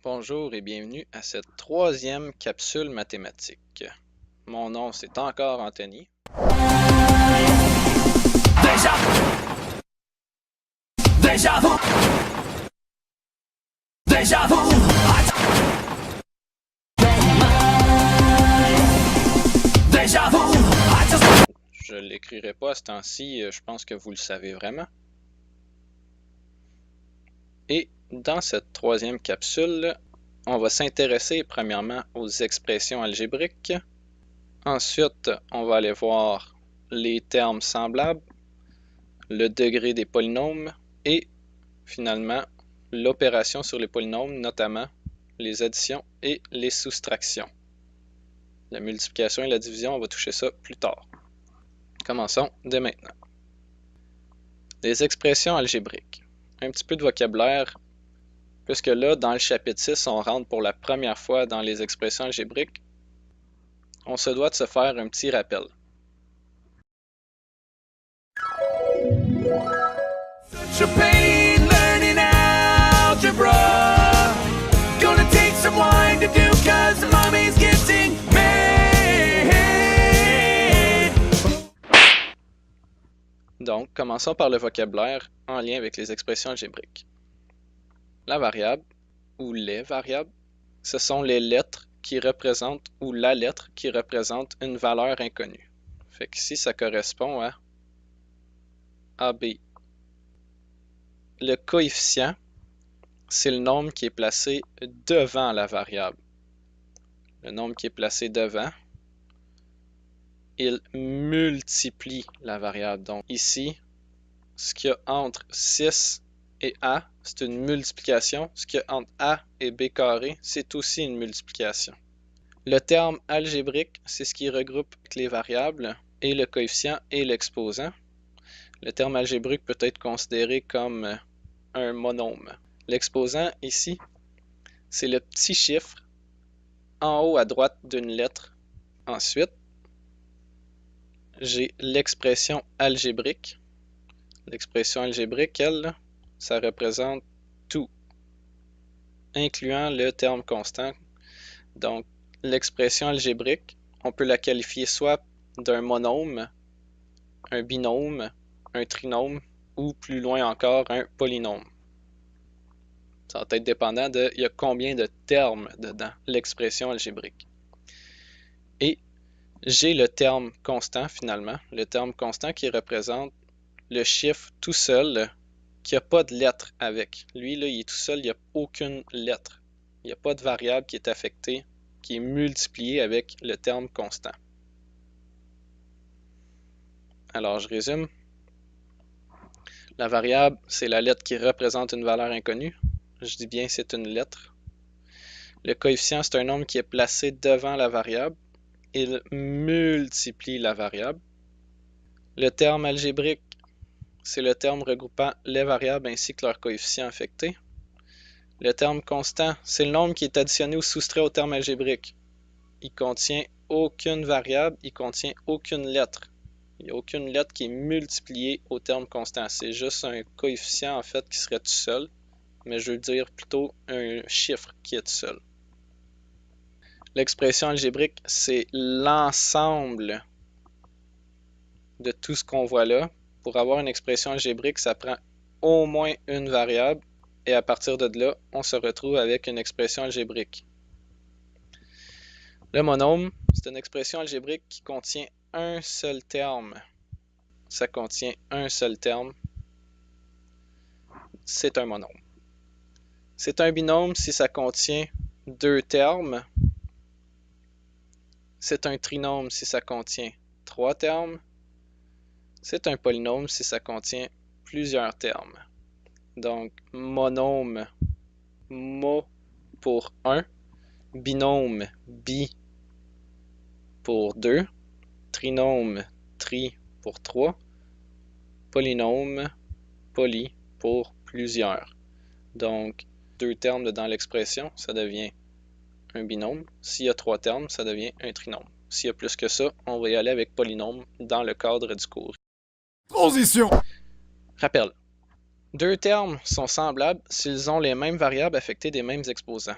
Bonjour et bienvenue à cette troisième capsule mathématique. Mon nom c'est encore Anthony. Je ne l'écrirai pas à ce temps-ci, je pense que vous le savez vraiment. Et dans cette troisième capsule, on va s'intéresser premièrement aux expressions algébriques. Ensuite, on va aller voir les termes semblables, le degré des polynômes et finalement l'opération sur les polynômes, notamment les additions et les soustractions. La multiplication et la division, on va toucher ça plus tard. Commençons dès maintenant. Les expressions algébriques. Un petit peu de vocabulaire, puisque là, dans le chapitre 6, on rentre pour la première fois dans les expressions algébriques. On se doit de se faire un petit rappel. Donc, commençons par le vocabulaire en lien avec les expressions algébriques. La variable, ou les variables, ce sont les lettres qui représentent, ou la lettre qui représente une valeur inconnue. Fait qu'ici, ça correspond à AB. Le coefficient, c'est le nombre qui est placé devant la variable. Le nombre qui est placé devant, il multiplie la variable. Donc ici, ce qu'il y a entre 6 et A, c'est une multiplication. Ce qu'il y a entre A et B carré, c'est aussi une multiplication. Le terme algébrique, c'est ce qui regroupe les variables et le coefficient et l'exposant. Le terme algébrique peut être considéré comme un monôme. L'exposant ici, c'est le petit chiffre en haut à droite d'une lettre. Ensuite, j'ai l'expression algébrique. L'expression algébrique, elle, ça représente tout, incluant le terme constant. Donc, l'expression algébrique, on peut la qualifier soit d'un monôme, un binôme, un trinôme, ou plus loin encore, un polynôme. Ça va être dépendant de il y a combien de termes dedans, l'expression algébrique. Et j'ai le terme constant finalement, le terme constant qui représente le chiffre tout seul, qui n'a pas de lettre avec. Lui, là, il est tout seul, il n'y a aucune lettre. Il n'y a pas de variable qui est affectée, qui est multipliée avec le terme constant. Alors, je résume. La variable, c'est la lettre qui représente une valeur inconnue. Je dis bien c'est une lettre. Le coefficient, c'est un nombre qui est placé devant la variable. Il multiplie la variable. Le terme algébrique, c'est le terme regroupant les variables ainsi que leurs coefficients affectés. Le terme constant, c'est le nombre qui est additionné ou soustrait au terme algébrique. Il contient aucune variable, il contient aucune lettre. Il n'y a aucune lettre qui est multipliée au terme constant. C'est juste un coefficient en fait qui serait tout seul, mais je veux dire plutôt un chiffre qui est tout seul. L'expression algébrique, c'est l'ensemble de tout ce qu'on voit là. Pour avoir une expression algébrique, ça prend au moins une variable et à partir de là, on se retrouve avec une expression algébrique. Le monôme, c'est une expression algébrique qui contient un seul terme. Ça contient un seul terme. C'est un monôme. C'est un binôme si ça contient deux termes. C'est un trinôme si ça contient trois termes. C'est un polynôme si ça contient plusieurs termes. Donc, monôme, mo pour 1, binôme, bi pour 2, trinôme, tri pour 3, polynôme, poly pour plusieurs. Donc, deux termes dans l'expression, ça devient un binôme. S'il y a trois termes, ça devient un trinôme. S'il y a plus que ça, on va y aller avec polynôme dans le cadre du cours. Transition! Rappel. Deux termes sont semblables s'ils ont les mêmes variables affectées des mêmes exposants.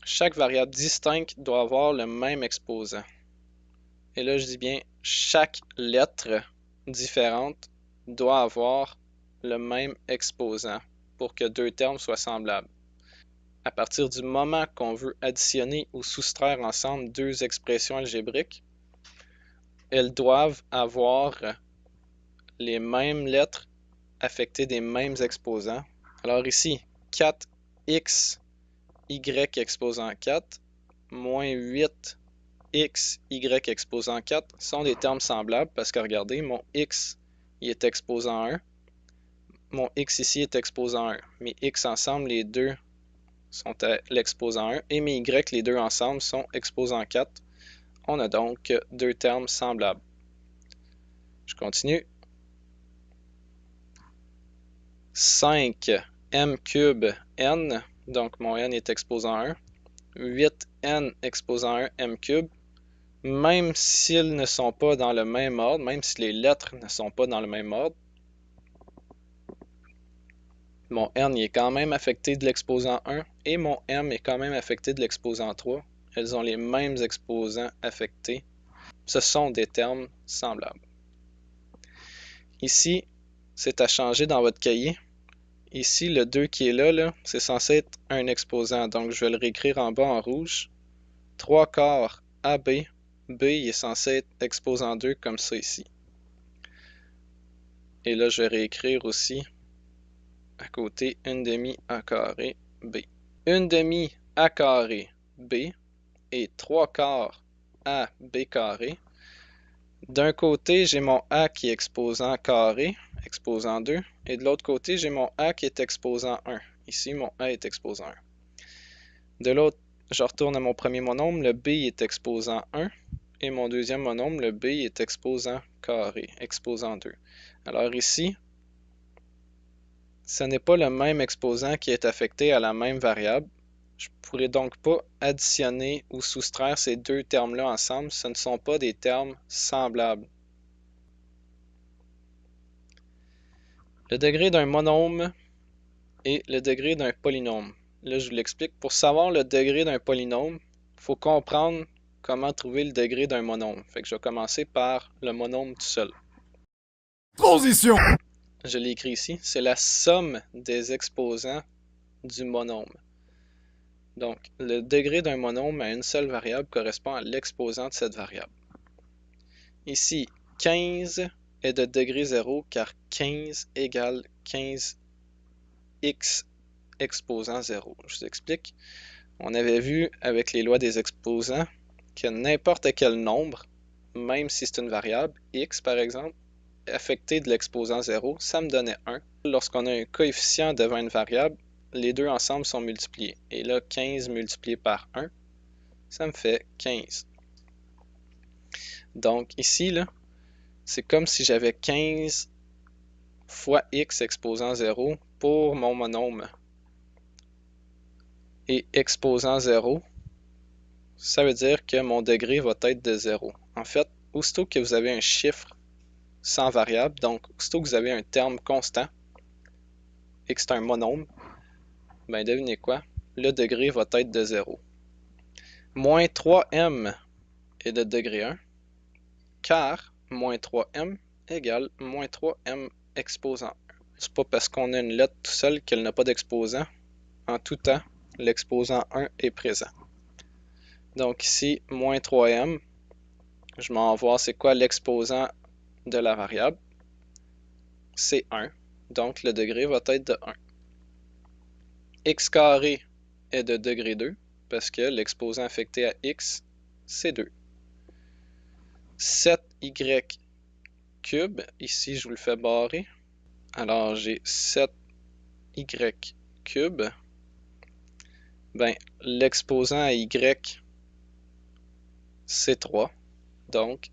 chaque variable distincte doit avoir le même exposant. Et là, je dis bien chaque lettre différente doit avoir le même exposant pour que deux termes soient semblables. À partir du moment qu'on veut additionner ou soustraire ensemble deux expressions algébriques, elles doivent avoir les mêmes lettres affectées des mêmes exposants. Alors ici, 4x, y exposant 4, moins 8x, y exposant 4 sont des termes semblables parce que regardez, mon x il est exposant 1, mon x ici est exposant 1. Mes x ensemble, les deux sont à l'exposant 1 et mes y, les deux ensemble, sont exposant 4. On a donc deux termes semblables. Je continue. 5m cube n, donc mon n est exposant 1. 8n exposant 1 m cube. Même s'ils ne sont pas dans le même ordre, même si les lettres ne sont pas dans le même ordre, mon n est quand même affecté de l'exposant 1 et mon m est quand même affecté de l'exposant 3. Elles ont les mêmes exposants affectés. Ce sont des termes semblables. Ici, c'est à changer dans votre cahier. Ici, le 2 qui est là, c'est censé être un exposant. Donc, je vais le réécrire en bas en rouge. 3 quarts AB. B il est censé être exposant 2 comme ça ici. Et là, je vais réécrire aussi à côté 1 demi A carré B. 1 demi A carré B et 3 quarts AB carré. D'un côté, j'ai mon A qui est exposant carré, exposant 2, et de l'autre côté, j'ai mon A qui est exposant 1. Ici, mon A est exposant 1. De l'autre, je retourne à mon premier monôme, le B est exposant 1, et mon deuxième monôme, le B est exposant carré, exposant 2. Alors ici, ce n'est pas le même exposant qui est affecté à la même variable. Je ne pourrais donc pas additionner ou soustraire ces deux termes-là ensemble. Ce ne sont pas des termes semblables. Le degré d'un monôme et le degré d'un polynôme. Là, je vous l'explique. Pour savoir le degré d'un polynôme, il faut comprendre comment trouver le degré d'un monôme. Fait que je vais commencer par le monôme tout seul. Transition. Je l'ai écrit ici. C'est la somme des exposants du monôme. Donc, le degré d'un monôme à une seule variable correspond à l'exposant de cette variable. Ici, 15 est de degré 0 car 15 égale 15x exposant 0. Je vous explique. On avait vu avec les lois des exposants que n'importe quel nombre, même si c'est une variable, x par exemple, affecté de l'exposant 0, ça me donnait 1. Lorsqu'on a un coefficient devant une variable, les deux ensemble sont multipliés. Et là, 15 multiplié par 1, ça me fait 15. Donc ici, là, c'est comme si j'avais 15 fois x exposant 0 pour mon monôme. Et exposant 0, ça veut dire que mon degré va être de 0. En fait, aussitôt que vous avez un chiffre sans variable, donc aussitôt que vous avez un terme constant et que c'est un monôme, ben devinez quoi? Le degré va être de 0. Moins 3m est de degré 1, car moins 3m égale moins 3m exposant 1. C'est pas parce qu'on a une lettre tout seul qu'elle n'a pas d'exposant. En tout temps, l'exposant 1 est présent. Donc ici, moins 3m, je m'en vais voir c'est quoi l'exposant de la variable. C'est 1, donc le degré va être de 1. X carré est de degré 2, parce que l'exposant affecté à x, c'est 2. 7y cube, ici je vous le fais barrer. Alors j'ai 7y cube. Ben, l'exposant à y, c'est 3. Donc,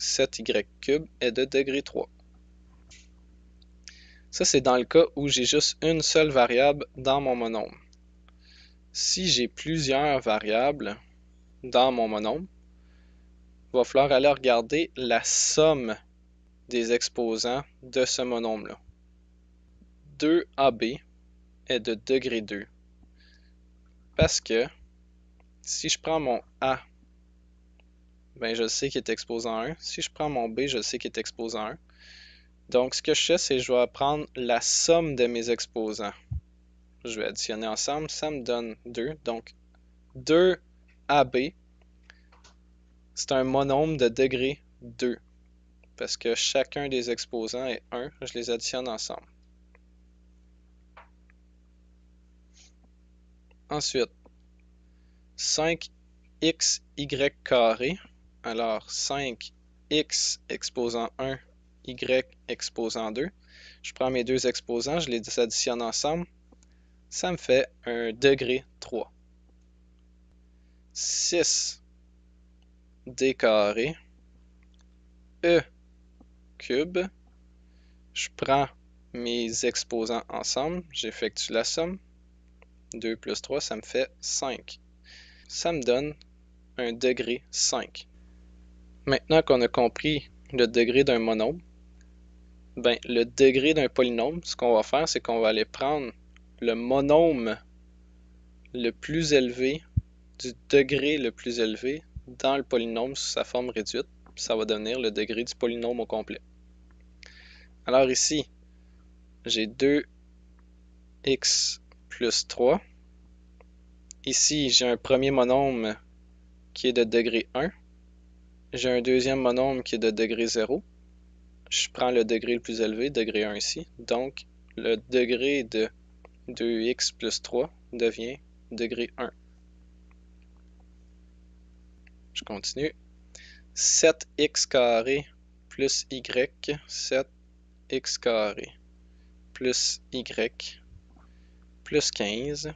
7y cube est de degré 3. Ça, c'est dans le cas où j'ai juste une seule variable dans mon monôme. Si j'ai plusieurs variables dans mon monôme, il va falloir aller regarder la somme des exposants de ce monôme-là. 2AB est de degré 2 parce que Si je prends mon A, ben je sais qu'il est exposant 1. Si je prends mon B, je sais qu'il est exposant 1. Donc, ce que je fais, c'est que je vais prendre la somme de mes exposants. Je vais additionner ensemble, ça me donne 2. Donc, 2AB, c'est un monôme de degré 2. Parce que chacun des exposants est 1. Je les additionne ensemble. Ensuite, 5xy carré. Alors, 5x exposant 1, y exposant 2. Je prends mes deux exposants, je les additionne ensemble. Ça me fait un degré 3. 6d carré, e cube. Je prends mes exposants ensemble, j'effectue la somme. 2 plus 3, ça me fait 5. Ça me donne un degré 5. Maintenant qu'on a compris le degré d'un monôme, ben, le degré d'un polynôme, ce qu'on va faire, c'est qu'on va aller prendre le monôme le plus élevé du degré le plus élevé dans le polynôme sous sa forme réduite. Ça va devenir le degré du polynôme au complet. Alors ici, j'ai 2x plus 3. Ici, j'ai un premier monôme qui est de degré 1. J'ai un deuxième monôme qui est de degré 0. Je prends le degré le plus élevé, degré 1 ici. Donc, le degré de 2x plus 3 devient degré 1. Je continue. 7x carré plus y, 7x carré plus y plus 15.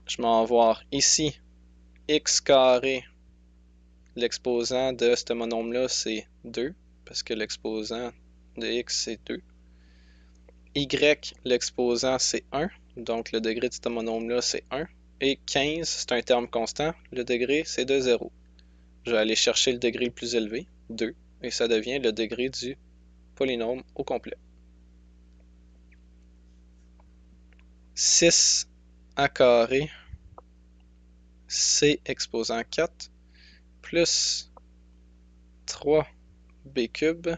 Je m'en vais voir ici x carré. L'exposant de ce monôme-là, c'est 2, parce que l'exposant de x, c'est 2. Y, l'exposant, c'est 1, donc le degré de ce monôme-là, c'est 1. Et 15, c'est un terme constant, le degré, c'est de 0. Je vais aller chercher le degré le plus élevé, 2, et ça devient le degré du polynôme au complet. 6a carré, c exposant 4, plus 3b cube,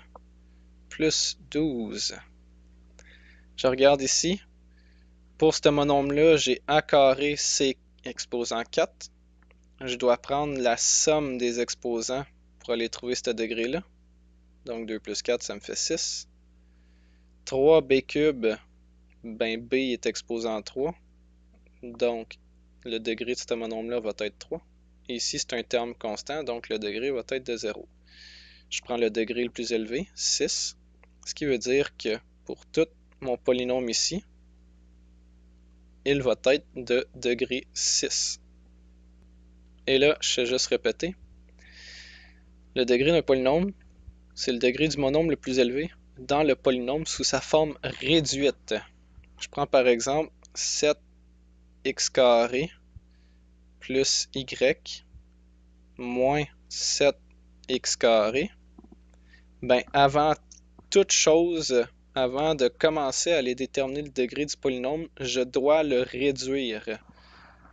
plus 12. Je regarde ici. Pour ce monôme-là, j'ai a carré c exposant 4. Je dois prendre la somme des exposants pour aller trouver ce degré-là. Donc 2 plus 4, ça me fait 6. 3b cube, ben b est exposant 3. Donc le degré de ce monôme-là va être 3. Et ici, c'est un terme constant, donc le degré va être de 0. Je prends le degré le plus élevé, 6. Ce qui veut dire que pour tout mon polynôme ici, il va être de degré 6. Et là, je vais juste répéter. Le degré d'un polynôme, c'est le degré du monôme le plus élevé dans le polynôme sous sa forme réduite. Je prends par exemple 7x carré plus y moins 7x carré. Ben, avant toute chose, avant de commencer à aller déterminer le degré du polynôme, je dois le réduire.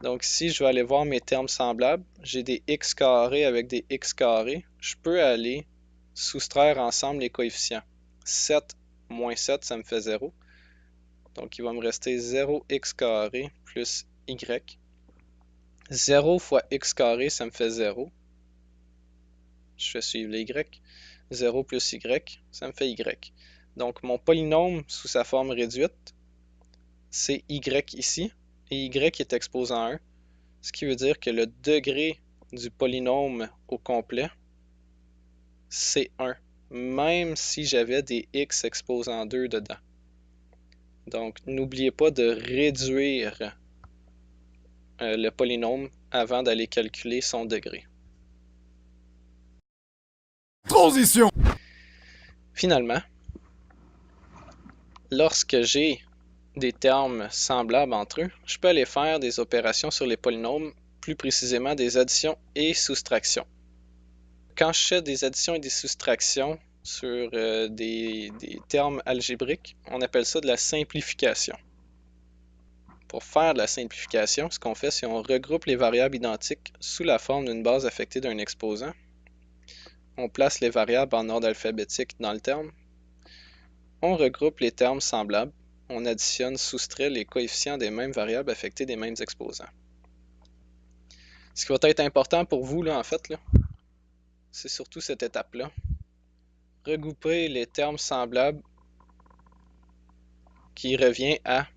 Donc ici, je vais aller voir mes termes semblables. J'ai des x carrés avec des x carrés. Je peux aller soustraire ensemble les coefficients. 7 moins 7, ça me fait 0. Donc il va me rester 0x carré plus y. 0 fois x carré, ça me fait 0. Je fais suivre les y. 0 plus y, ça me fait y. Donc mon polynôme sous sa forme réduite, c'est y ici. Et y est exposant 1. Ce qui veut dire que le degré du polynôme au complet, c'est 1, même si j'avais des x exposant 2 dedans. Donc, n'oubliez pas de réduire le polynôme avant d'aller calculer son degré. Transition. Finalement, lorsque j'ai des termes semblables entre eux, je peux aller faire des opérations sur les polynômes, plus précisément des additions et soustractions. Quand je fais des additions et des soustractions sur des termes algébriques, on appelle ça de la simplification. Pour faire de la simplification, ce qu'on fait, c'est qu'on regroupe les variables identiques sous la forme d'une base affectée d'un exposant. On place les variables en ordre alphabétique dans le terme. On regroupe les termes semblables. On additionne, soustrait les coefficients des mêmes variables affectées des mêmes exposants. Ce qui va être important pour vous, là, en fait, là, c'est surtout cette étape-là. Regrouper les termes semblables qui revient à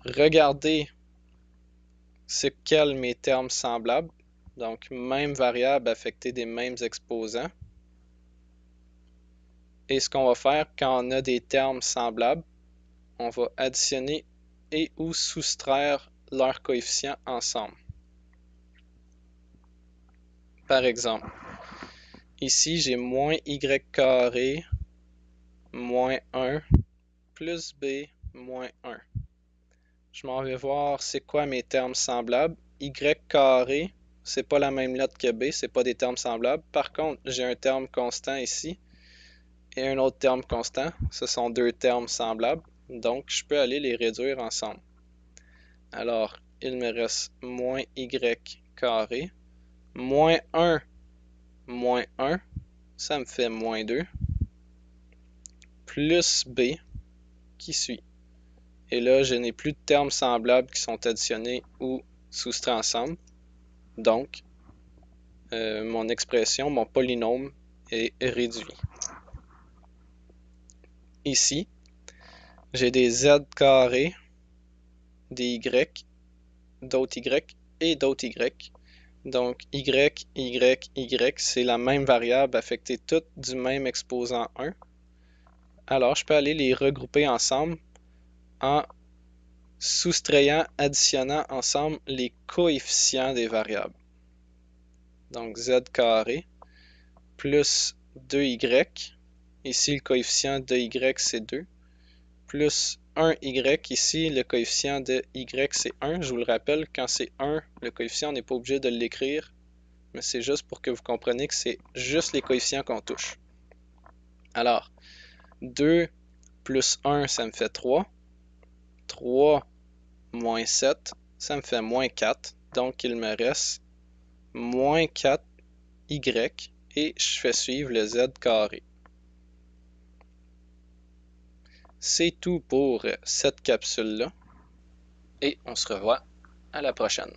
regarder c'est quels mes termes semblables, donc même variable affectée des mêmes exposants. Et ce qu'on va faire quand on a des termes semblables, on va additionner et ou soustraire leurs coefficients ensemble. Par exemple, ici j'ai moins y carré moins 1 plus b moins 1. Je m'en vais voir c'est quoi mes termes semblables. Y carré, c'est pas la même lettre que b, c'est pas des termes semblables. Par contre, j'ai un terme constant ici et un autre terme constant. Ce sont deux termes semblables, donc je peux aller les réduire ensemble. Alors, il me reste moins y carré, moins 1, ça me fait moins 2, plus b qui suit. Et là, je n'ai plus de termes semblables qui sont additionnés ou soustraits ensemble. Donc, mon expression, mon polynôme est réduit. Ici, j'ai des z carrés, des y, d'autres y et d'autres y. Donc, y, c'est la même variable affectée toutes du même exposant 1. Alors, je peux aller les regrouper ensemble en soustrayant, additionnant ensemble les coefficients des variables. Donc, z carré plus 2y. Ici, le coefficient de y, c'est 2. Plus 1y. Ici, le coefficient de y, c'est 1. Je vous le rappelle, quand c'est 1, le coefficient, on n'est pas obligé de l'écrire. Mais c'est juste pour que vous compreniez que c'est juste les coefficients qu'on touche. Alors, 2 plus 1, ça me fait 3. 3 moins 7, ça me fait moins 4. Donc, il me reste moins 4y et je fais suivre le z carré. C'est tout pour cette capsule-là et on se revoit à la prochaine.